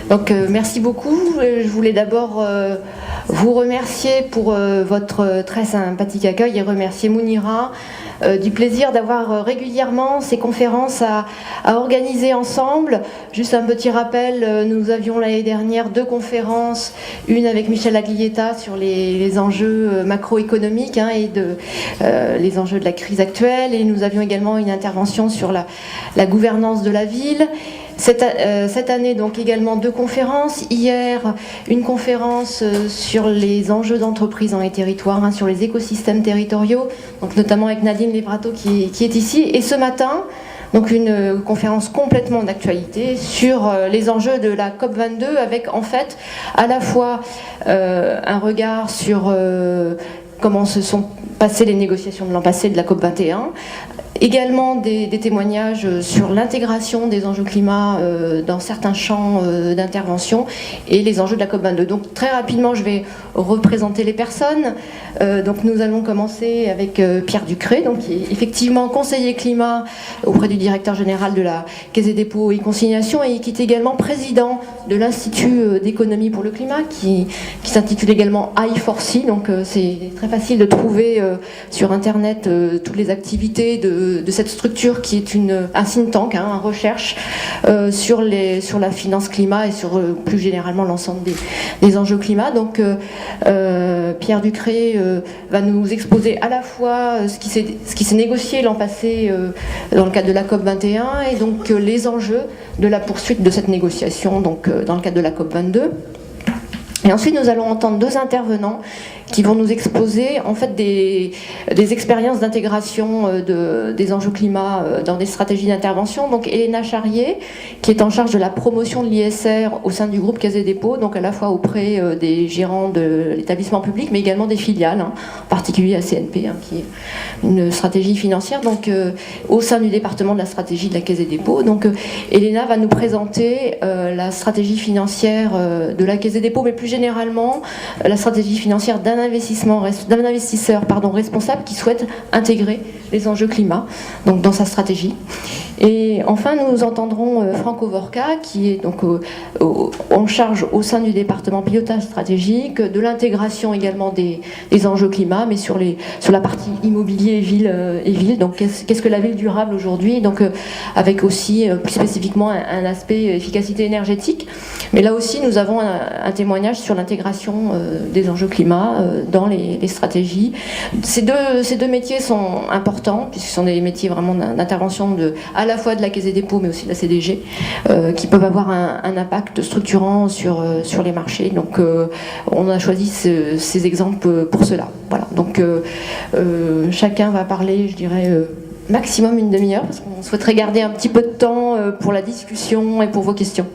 Donc merci beaucoup. Je voulais d'abord vous remercier pour votre très sympathique accueil et remercier Mounira du plaisir d'avoir régulièrement ces conférences à organiser ensemble. Juste un petit rappel, nous avions l'année dernière 2 conférences, une avec Michel Aglietta sur les enjeux macroéconomiques et les enjeux de la crise actuelle, et nous avions également une intervention sur la gouvernance de la ville. Cette année, donc également 2 conférences. Hier, une conférence sur les enjeux d'entreprise dans les territoires, sur les écosystèmes territoriaux, donc notamment avec Nadine Livrato qui est ici. Et ce matin, donc une conférence complètement d'actualité sur les enjeux de la COP22, avec en fait à la fois un regard sur comment se sont passées les négociations de l'an passé de la COP21, également des témoignages sur l'intégration des enjeux climat dans certains champs d'intervention et les enjeux de la COP22. Donc très rapidement, je vais représenter les personnes. Donc nous allons commencer avec Pierre Ducré, donc, qui est effectivement conseiller climat auprès du directeur général de la Caisse des dépôts et consignations, et qui est également président de l'Institut d'économie pour le climat, qui s'intitule également I4C. Donc c'est très facile de trouver sur Internet toutes les activités de cette structure qui est un think tank, une recherche sur la finance climat et sur plus généralement l'ensemble des enjeux climat. Donc Pierre Ducré va nous exposer à la fois ce qui s'est négocié l'an passé dans le cadre de la COP21 et donc les enjeux de la poursuite de cette négociation donc, dans le cadre de la COP22. Et ensuite, nous allons entendre 2 intervenants qui vont nous exposer en fait des expériences d'intégration des enjeux climat dans des stratégies d'intervention. Donc Elena Charrier, qui est en charge de la promotion de l'ISR au sein du groupe Caisse des dépôts, donc à la fois auprès des gérants de l'établissement public, mais également des filiales, en particulier à CNP, qui est une stratégie financière, donc au sein du département de la stratégie de la Caisse des dépôts. Donc Elena va nous présenter la stratégie financière de la Caisse des dépôts, mais plus généralement la stratégie financière d'un investisseur responsable qui souhaite intégrer les enjeux climat donc dans sa stratégie. Et enfin, nous entendrons Franco Vorca, qui est donc en charge au sein du département pilotage stratégique, de l'intégration également des enjeux climat, mais sur la partie immobilier et ville. Donc qu'est-ce que la ville durable aujourd'hui, donc avec aussi plus spécifiquement un aspect efficacité énergétique. Mais là aussi, nous avons un témoignage sur l'intégration des enjeux climat dans les stratégies. Ces deux métiers sont importants, puisque ce sont des métiers vraiment d'intervention à la fois de la Caisse des dépôts, mais aussi de la CDG, qui peuvent avoir un impact structurant sur les marchés. Donc on a choisi ces exemples pour cela. Voilà. Donc chacun va parler, je dirais, maximum une demi-heure, parce qu'on souhaiterait garder un petit peu de temps pour la discussion et pour vos questions.